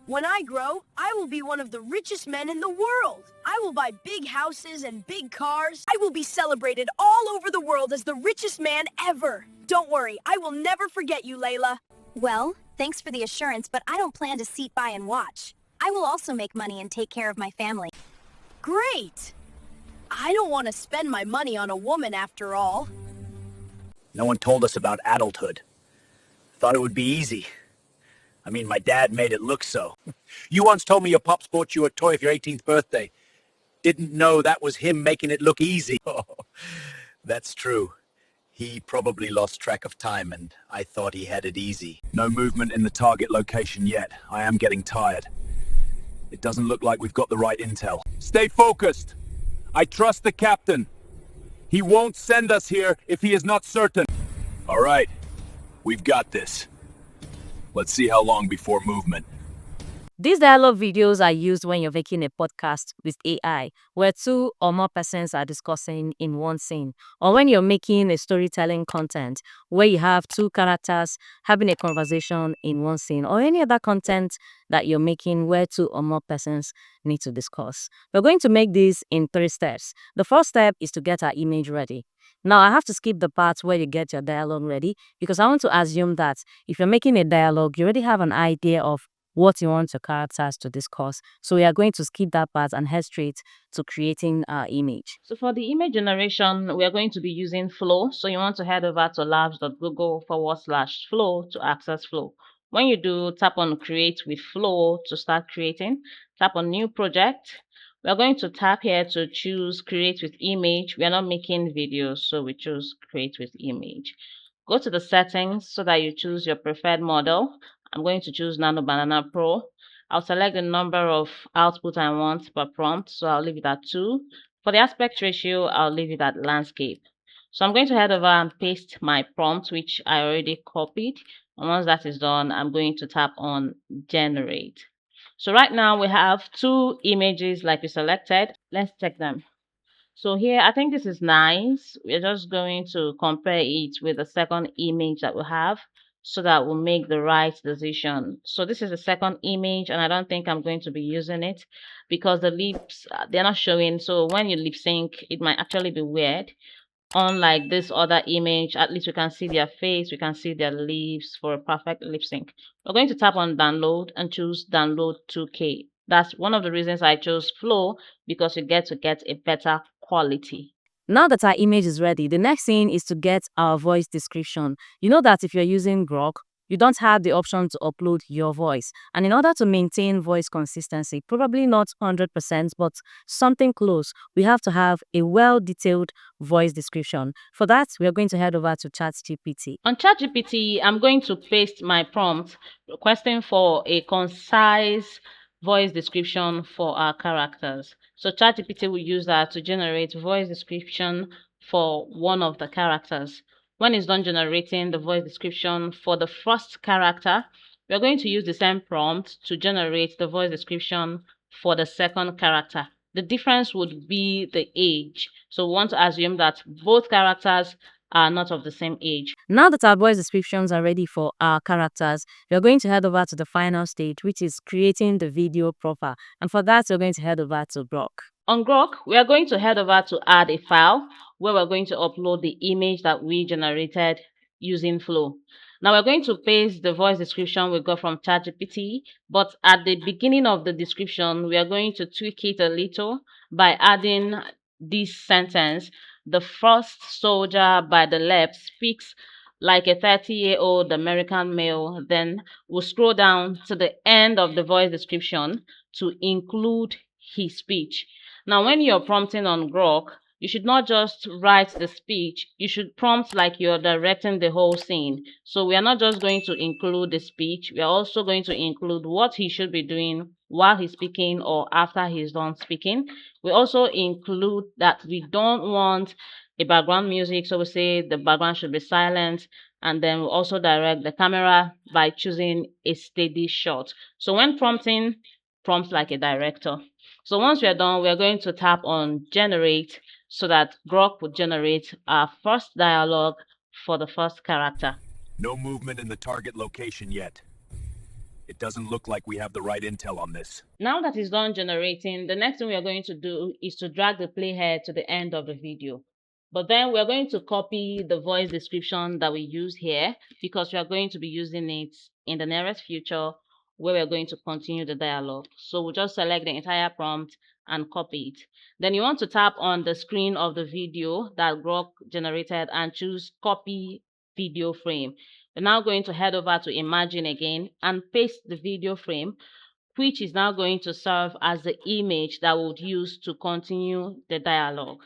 When I grow, I will be one of the richest men in the world. I will buy big houses and big cars. I will be celebrated all over the world as the richest man ever. Don't worry, I will never forget you, Layla. Well, thanks for the assurance, but I don't plan to sit by and watch. I will also make money and take care of my family. Great! I don't want to spend my money on a woman after all. No one told us about adulthood. Thought it would be easy. I mean, my dad made it look so. You once told me your pops bought you a toy for your 18th birthday. Didn't know that was him making it look easy. That's true. He probably lost track of time, and I thought he had it easy. No movement in the target location yet. I am getting tired. It doesn't look like we've got the right intel. Stay focused. I trust the captain. He won't send us here if he is not certain. All right. We've got this. Let's see how long before movement. These dialogue videos are used when you're making a podcast with AI, where two or more persons are discussing in one scene, or when you're making a storytelling content, where you have two characters having a conversation in one scene, or any other content that you're making where two or more persons need to discuss. We're going to make this in 3 steps. The first step is to get our image ready. Now, I have to skip the part where you get your dialogue ready because I want to assume that if you're making a dialogue, you already have an idea of what you want your characters to discuss. So we are going to skip that part and head straight to creating our image. So for the image generation, we are going to be using Flow. So you want to head over to labs.google/flow to access Flow. When you do, tap on Create with Flow to start creating. Tap on New Project. We are going to tap here to choose Create with Image. We are not making videos, so we choose Create with Image. Go to the settings so that you choose your preferred model. I'm going to choose Nano Banana Pro. I'll select the number of output I want per prompt, so I'll leave it at 2. For the aspect ratio, I'll leave it at landscape. So I'm going to head over and paste my prompt, which I already copied. And once that is done, I'm going to tap on Generate. So right now we have 2 images like we selected. Let's check them. So here, I think this is nice. We're just going to compare it with the second image that we have so that we'll make the right decision. So this is the second image, and I don't think I'm going to be using it because the lips, they're not showing. So when you lip sync, it might actually be weird. Unlike this other image, at least we can see their face, we can see their lips for a perfect lip sync. We're going to tap on download and choose download 2K. That's one of the reasons I chose Flow, because you get to get a better quality. Now that our image is ready, the next thing is to get our voice description. You know that if you're using Grok, you don't have the option to upload your voice. And in order to maintain voice consistency, probably not 100%, but something close, we have to have a well-detailed voice description. For that, we are going to head over to ChatGPT. On ChatGPT, I'm going to paste my prompt requesting for a concise voice description for our characters. So ChatGPT will use that to generate voice description for one of the characters. When it's done generating the voice description for the first character, we're going to use the same prompt to generate the voice description for the second character. The difference would be the age. So we want to assume that both characters are not of the same age. Now that our voice descriptions are ready for our characters, we're going to head over to the final stage, which is creating the video proper. And for that, we're going to head over to Grok. On Grok, we are going to head over to add a file where we're going to upload the image that we generated using Flow. Now we're going to paste the voice description we got from ChatGPT, but at the beginning of the description, we are going to tweak it a little by adding this sentence: the first soldier by the left speaks like a 30-year-old American male. Then we'll scroll down to the end of the voice description to include his speech. Now, when you're prompting on Grok, you should not just write the speech, you should prompt like you're directing the whole scene. So we are not just going to include the speech, we are also going to include what he should be doing while he's speaking or after he's done speaking. We also include that we don't want a background music, so we say the background should be silent, and then we also direct the camera by choosing a steady shot. So when prompting, prompt like a director. So once we are done, we are going to tap on Generate so that Grok would generate our first dialogue for the first character. No movement in the target location yet. It doesn't look like we have the right intel on this. Now that it's done generating, the next thing we are going to do is to drag the playhead to the end of the video. But then we're going to copy the voice description that we use here because we are going to be using it in the nearest future where we're going to continue the dialogue. So we'll just select the entire prompt and copy it. Then you want to tap on the screen of the video that Grok generated and choose copy video frame. We're now going to head over to Imagine again and paste the video frame, which is now going to serve as the image that we would use to continue the dialogue.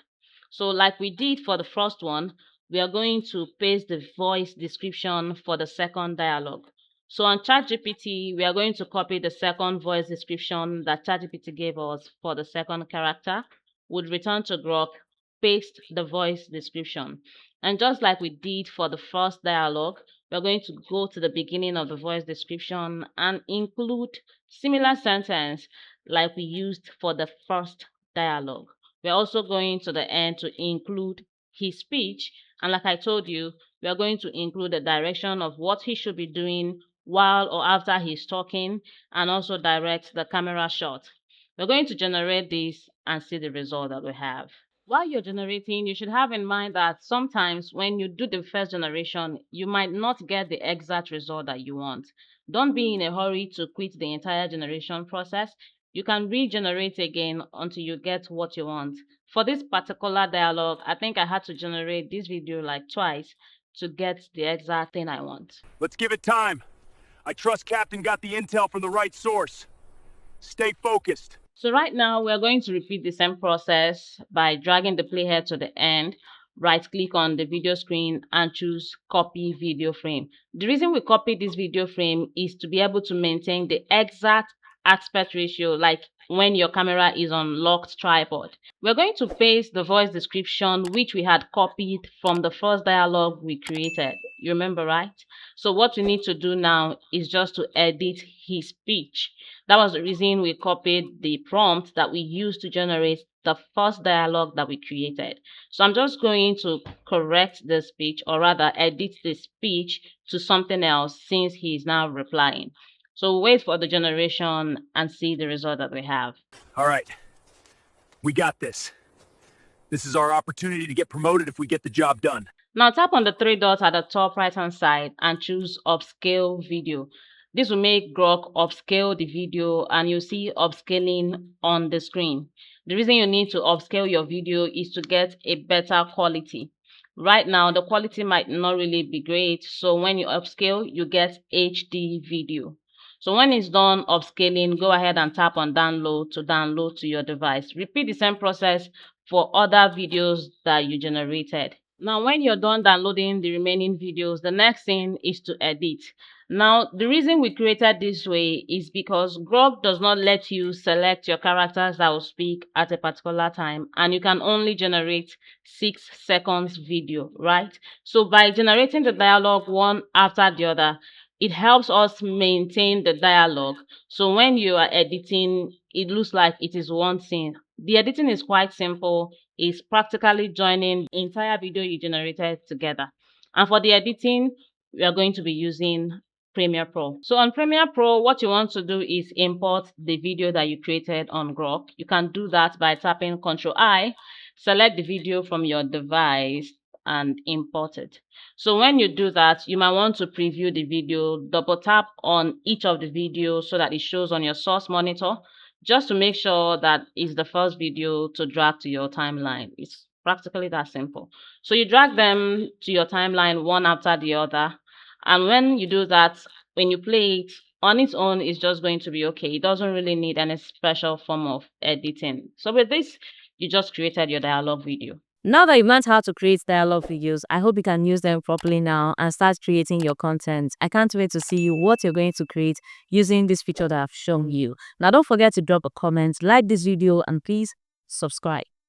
So like we did for the first one, we are going to paste the voice description for the second dialogue. So on ChatGPT, we are going to copy the second voice description that ChatGPT gave us for the second character. Would return to Grok, paste the voice description. And just like we did for the first dialogue, we're going to go to the beginning of the voice description and include similar sentence like we used for the first dialogue. We're also going to the end to include his speech. And like I told you, we are going to include the direction of what he should be doing while or after he's talking, and also direct the camera shot. We're going to generate this and see the result that we have. While you're generating, you should have in mind that sometimes when you do the first generation, you might not get the exact result that you want. Don't be in a hurry to quit the entire generation process. You can regenerate again until you get what you want. For this particular dialogue, I think I had to generate this video like twice to get the exact thing I want. Let's give it time. I trust Captain got the intel from the right source. Stay focused. So right now, we're going to repeat the same process by dragging the playhead to the end, right-click on the video screen and choose Copy Video Frame. The reason we copy this video frame is to be able to maintain the exact aspect ratio, like when your camera is on locked tripod. We're going to paste the voice description which we had copied from the first dialogue we created. You remember, right? So what we need to do now is just to edit his speech. That was the reason we copied the prompt that we used to generate the first dialogue that we created. So I'm just going to correct the speech, or rather edit the speech to something else since he is now replying. So wait for the generation and see the result that we have. All right. We got this. This is our opportunity to get promoted if we get the job done. Now tap on the three dots at the top right hand side and choose Upscale Video. This will make Grok upscale the video and you'll see upscaling on the screen. The reason you need to upscale your video is to get a better quality. Right now, the quality might not really be great, so when you upscale, you get HD video. So when it's done upscaling, go ahead and tap on download to your device. Repeat the same process for other videos that you generated. Now, when you're done downloading the remaining videos, the next thing is to edit. Now, the reason we created this way is because Grok does not let you select your characters that will speak at a particular time, and you can only generate 6 seconds video, right? So by generating the dialogue one after the other, it helps us maintain the dialogue. So when you are editing, it looks like it is one scene. The editing is quite simple. It's practically joining the entire video you generated together. And for the editing, we are going to be using Premiere Pro. So on Premiere Pro, what you want to do is import the video that you created on Grok. You can do that by tapping Ctrl-I, select the video from your device and import it. So when you do that, you might want to preview the video, double tap on each of the videos so that it shows on your source monitor, just to make sure that it's the first video to drag to your timeline. It's practically that simple. So you drag them to your timeline one after the other. And when you do that, when you play it on its own, it's just going to be okay. It doesn't really need any special form of editing. So with this, you just created your dialogue video. Now that you've learned how to create dialogue videos, I hope you can use them properly now and start creating your content. I can't wait to see what you're going to create using this feature that I've shown you. Now don't forget to drop a comment, like this video, and please subscribe.